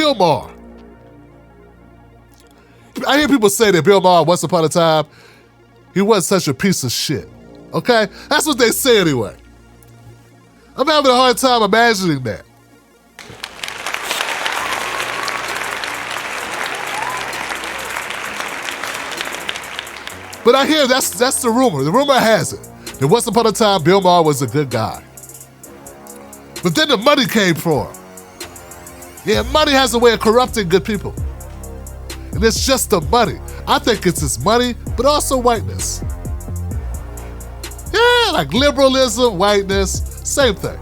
Bill Maher. I hear people say that Bill Maher, once upon a time, he wasn't such a piece of shit. Okay? That's what they say anyway. I'm having a hard time imagining that. But I hear that's the rumor. The rumor has it that once upon a time, Bill Maher was a good guy. But then the money came for him. Yeah, money has a way of corrupting good people. And it's just the money. I think it's his money, but also whiteness. Yeah, like liberalism, whiteness, same thing.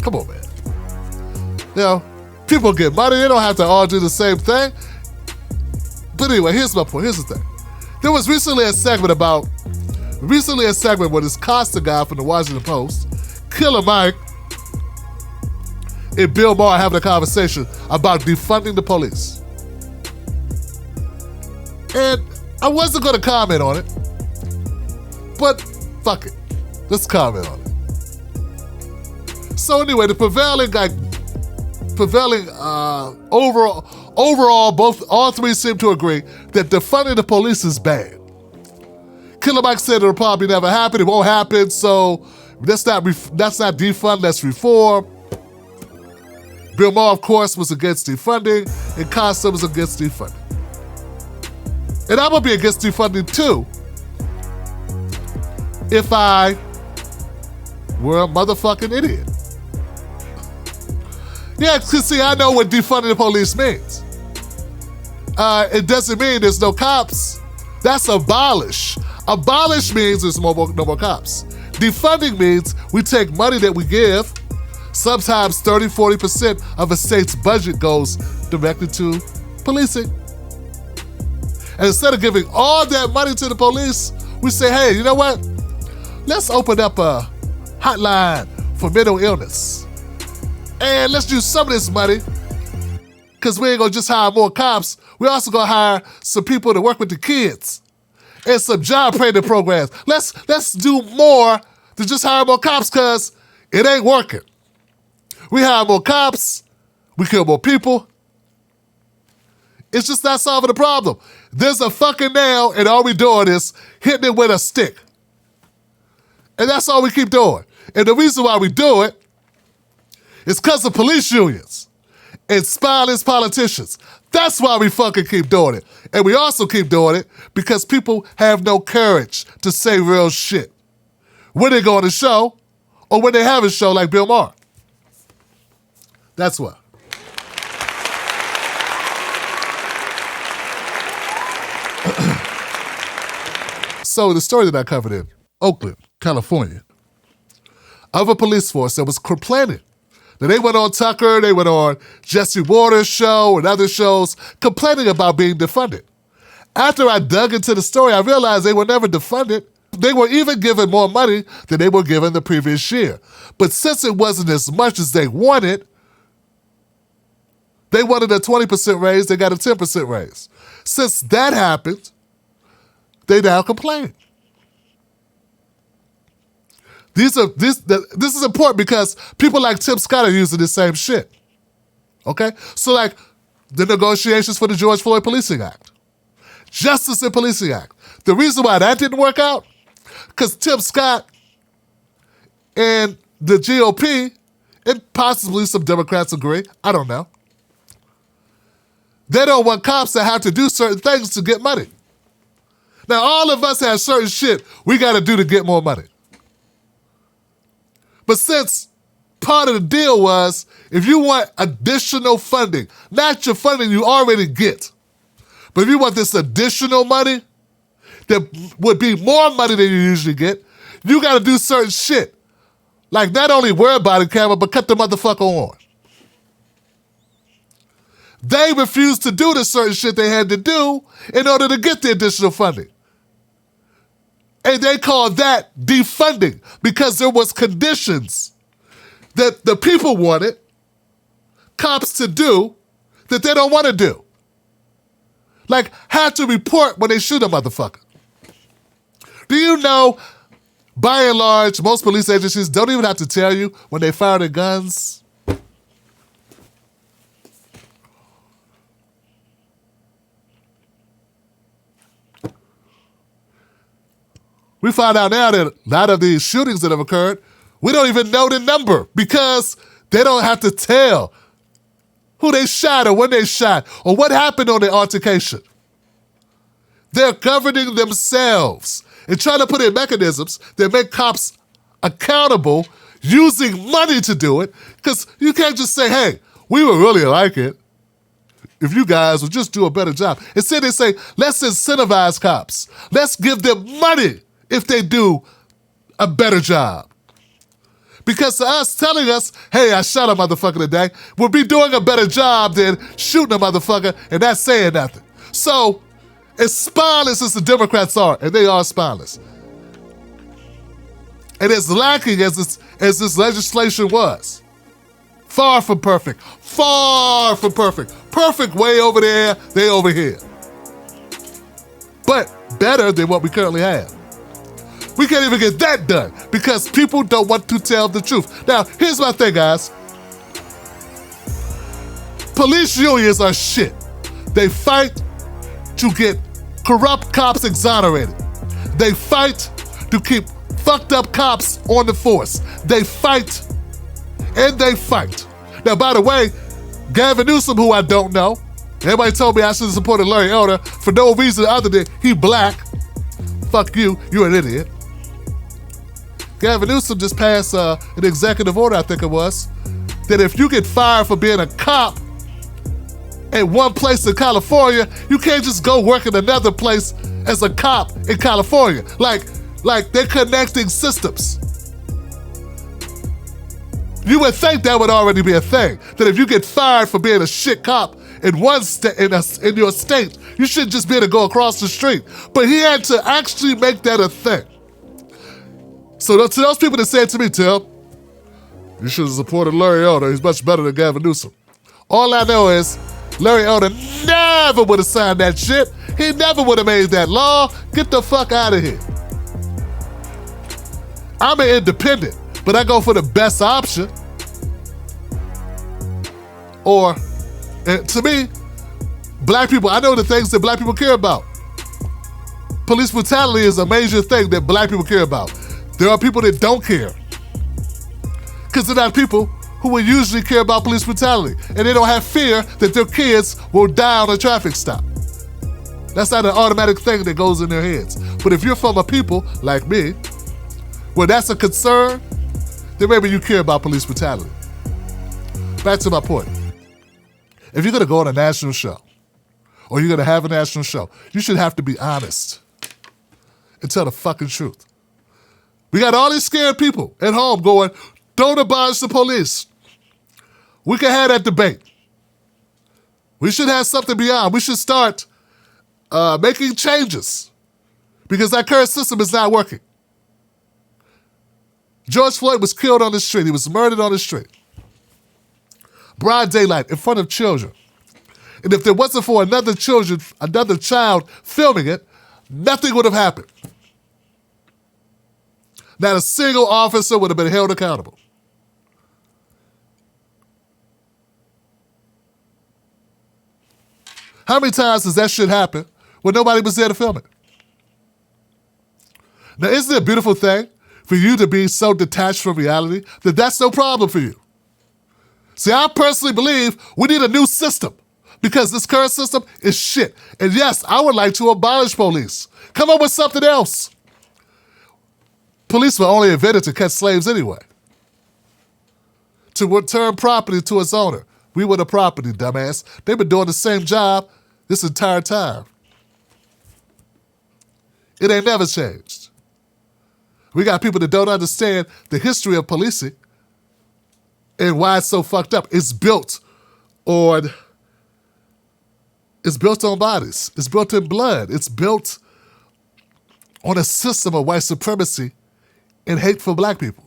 Come on, man. You know, people get money, they don't have to all do the same thing. But anyway, here's my point, here's the thing. There was recently a segment where this Costa guy from the Washington Post, Killer Mike, and Bill Maher having a conversation about defunding the police. And I wasn't going to comment on it, but fuck it. Let's comment on it. So anyway, the prevailing overall, all three seem to agree that defunding the police is bad. Killer Mike said it'll probably never happen. It won't happen. So that's not defund. That's reform. Bill Maher, of course, was against defunding, and Costa was against defunding. And I'm gonna be against defunding too if I were a motherfucking idiot. Yeah, because see, I know what defunding the police means. It doesn't mean there's no cops. That's abolish. Abolish means there's no more cops. Defunding means we take money that we give, sometimes 30, 40% of a state's budget goes directly to policing. And instead of giving all that money to the police, we say, hey, you know what? Let's open up a hotline for mental illness. And let's use some of this money, because we ain't gonna just hire more cops, we also gonna hire some people to work with the kids and some job training programs. Let's do more than just hire more cops, because it ain't working. We hire more cops, we kill more people. It's just not solving the problem. There's a fucking nail, and all we doing is hitting it with a stick. And that's all we keep doing. And the reason why we do it is because of police unions and spineless politicians. That's why we fucking keep doing it. And we also keep doing it because people have no courage to say real shit when they go on a show or when they have a show like Bill Maher. That's why. So the story that I covered in Oakland, California, of a police force that was complaining. Now, they went on Tucker, they went on Jesse Waters' show and other shows complaining about being defunded. After I dug into the story, I realized they were never defunded. They were even given more money than they were given the previous year. But since it wasn't as much as they wanted a 20% raise, they got a 10% raise. Since that happened, they now complain. This is important because people like Tim Scott are using the same shit. Okay? So like the negotiations for the George Floyd Policing Act. Justice and Policing Act. The reason why that didn't work out, because Tim Scott and the GOP, and possibly some Democrats agree, I don't know, they don't want cops to have to do certain things to get money. Now, all of us have certain shit we got to do to get more money. But since part of the deal was, if you want additional funding, not your funding you already get, but if you want this additional money that would be more money than you usually get, you got to do certain shit. Like not only wear a body camera, but cut the motherfucker on. They refused to do the certain shit they had to do in order to get the additional funding. And they called that defunding because there was conditions that the people wanted cops to do that they don't want to do. Like have to report when they shoot a motherfucker. Do you know, by and large, most police agencies don't even have to tell you when they fire their guns? We find out now that a lot of these shootings that have occurred, we don't even know the number because they don't have to tell who they shot or when they shot or what happened on the altercation. They're governing themselves and trying to put in mechanisms that make cops accountable using money to do it, because you can't just say, hey, we would really like it if you guys would just do a better job. Instead, they say, let's incentivize cops. Let's give them money if they do a better job. Because to us, telling us, hey, I shot a motherfucker today, would be doing a better job than shooting a motherfucker and not saying nothing. So, as spineless as the Democrats are, and they are spineless, and as lacking as this legislation was, far from perfect, perfect way over there, they over here. But better than what we currently have. We can't even get that done because people don't want to tell the truth. Now, here's my thing, guys. Police unions are shit. They fight to get corrupt cops exonerated. They fight to keep fucked up cops on the force. They fight and they fight. Now, by the way, Gavin Newsom, who I don't know, everybody told me I should have supported Larry Elder for no reason other than he black. Fuck you, you're an idiot. Gavin Newsom just passed an executive order, I think it was, that if you get fired for being a cop at one place in California, you can't just go work in another place as a cop in California. Like they're connecting systems. You would think that would already be a thing, that if you get fired for being a shit cop in one in your state, you shouldn't just be able to go across the street. But he had to actually make that a thing. So to those people that said to me, Tim, you should have supported Larry Elder. He's much better than Gavin Newsom. All I know is Larry Elder never would have signed that shit. He never would have made that law. Get the fuck out of here. I'm an independent, but I go for the best option. Or, to me, black people, I know the things that black people care about. Police brutality is a major thing that black people care about. There are people that don't care. Because they're not people who would usually care about police brutality. And they don't have fear that their kids will die on a traffic stop. That's not an automatic thing that goes in their heads. But if you're from a people like me, where that's a concern, then maybe you care about police brutality. Back to my point. If you're gonna go on a national show, or you're gonna have a national show, you should have to be honest and tell the fucking truth. We got all these scared people at home going, don't abolish the police. We can have that debate. We should have something beyond. We should start making changes because that current system is not working. George Floyd was killed on the street. He was murdered on the street. Broad daylight in front of children. And if there wasn't for another child filming it, nothing would have happened. Not a single officer would have been held accountable. How many times does that shit happen when nobody was there to film it? Now, isn't it a beautiful thing for you to be so detached from reality that that's no problem for you? See, I personally believe we need a new system because this current system is shit. And yes, I would like to abolish police. Come up with something else. Police were only invented to catch slaves anyway. To return property to its owner. We were the property, dumbass. They've been doing the same job this entire time. It ain't never changed. We got people that don't understand the history of policing and why it's so fucked up. It's built on bodies. It's built in blood. It's built on a system of white supremacy and hate for black people.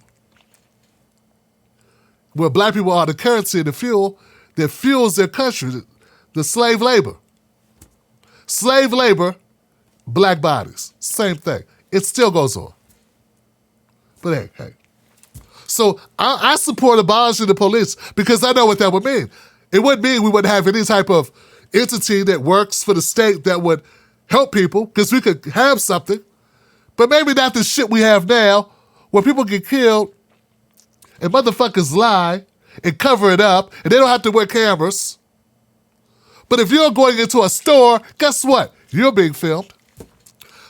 Where black people are the currency and the fuel that fuels their country, the slave labor. Slave labor, black bodies, same thing. It still goes on. But hey. So I support abolishing the police because I know what that would mean. It would mean we wouldn't have any type of entity that works for the state that would help people because we could have something, But maybe not the shit we have now, where people get killed and motherfuckers lie and cover it up, and they don't have to wear cameras. But if you're going into a store, guess what? You're being filmed.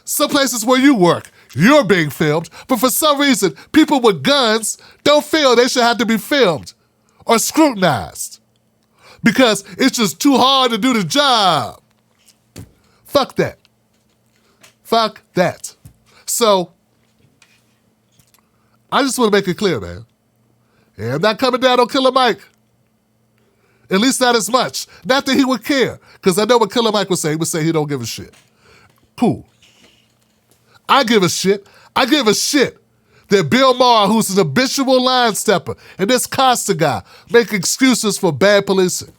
Some places where you work, you're being filmed. But for some reason, people with guns don't feel they should have to be filmed or scrutinized because it's just too hard to do the job. Fuck that. Fuck that. So, I just want to make it clear, man. Yeah, I'm not coming down on Killer Mike. At least not as much. Not that he would care, because I know what Killer Mike would say. He would say he don't give a shit. Cool. I give a shit. I give a shit that Bill Maher, who's an habitual line stepper, and this Costa guy make excuses for bad policing.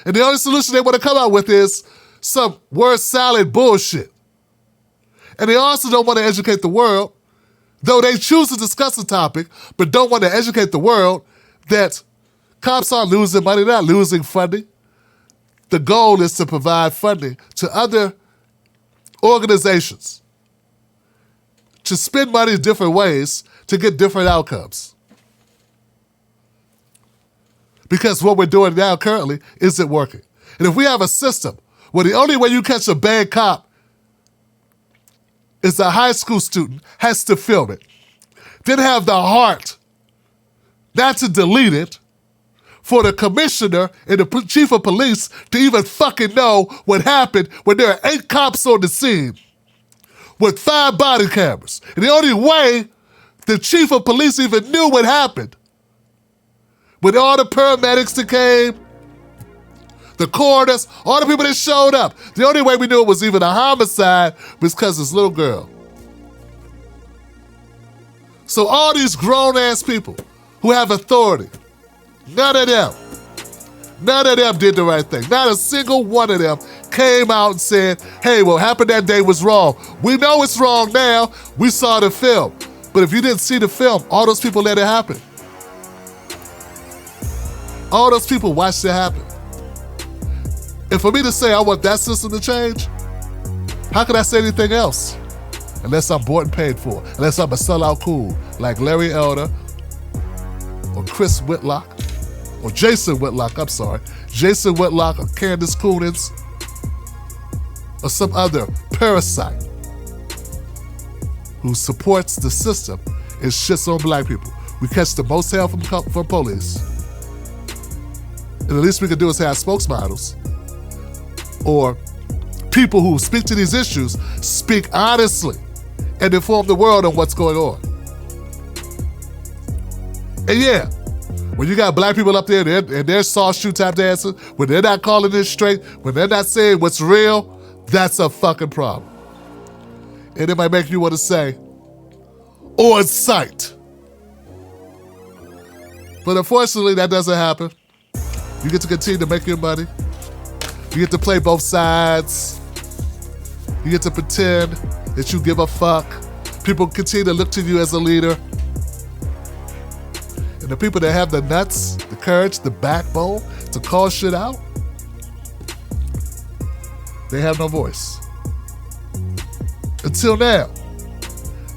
And the only solution they want to come out with is some word salad bullshit. And they also don't want to educate the world, though they choose to discuss the topic, but don't want to educate the world that cops aren't losing money, they're not losing funding. The goal is to provide funding to other organizations to spend money in different ways to get different outcomes. Because what we're doing now currently isn't working. And if we have a system where the only way you catch a bad cop is a high school student has to film it, then have the heart not to delete it, for the commissioner and the chief of police to even fucking know what happened when there are 8 cops on the scene with 5 body cameras. And the only way the chief of police even knew what happened, with all the paramedics that came, the coroners, all the people that showed up, the only way we knew it was even a homicide was because this little girl. So all these grown-ass people who have authority, none of them did the right thing. Not a single one of them came out and said, hey, what happened that day was wrong. We know it's wrong now. We saw the film. But if you didn't see the film, all those people let it happen. All those people watched it happen. And for me to say I want that system to change, how could I say anything else? Unless I'm bought and paid for. Unless I'm a sellout cool, like Larry Elder, or Chris Whitlock, or Jason Whitlock, Jason Whitlock or Candace Coonins, or some other parasite who supports the system and shits on black people. We catch the most hell from police. And the least we can do is have spokesmodels or people who speak to these issues speak honestly and inform the world on what's going on. And yeah, when you got black people up there and they're soft shoe tap dancing, when they're not calling it straight, when they're not saying what's real, that's a fucking problem. And it might make you want to say, on sight. But unfortunately, that doesn't happen. You get to continue to make your money. You get to play both sides. You get to pretend that you give a fuck. People continue to look to you as a leader. And the people that have the nuts, the courage, the backbone to call shit out, they have no voice. Until now.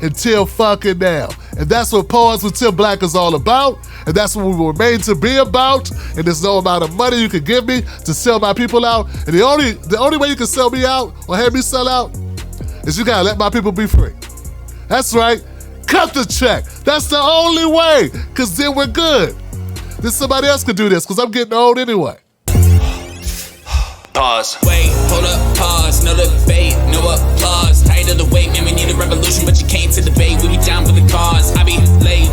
Until fucking now. And that's what Pause with Tim Black is all about. And that's what we were made to be about. And there's no amount of money you can give me to sell my people out. And the only way you can sell me out or have me sell out is you gotta let my people be free. That's right. Cut the check. That's the only way, because then we're good. Then somebody else could do this, because I'm getting old anyway. Pause. Wait, hold up, pause. No debate, no applause. Tired of the wait, man, we need a revolution, but you came to debate. We be down for the cause. I be late,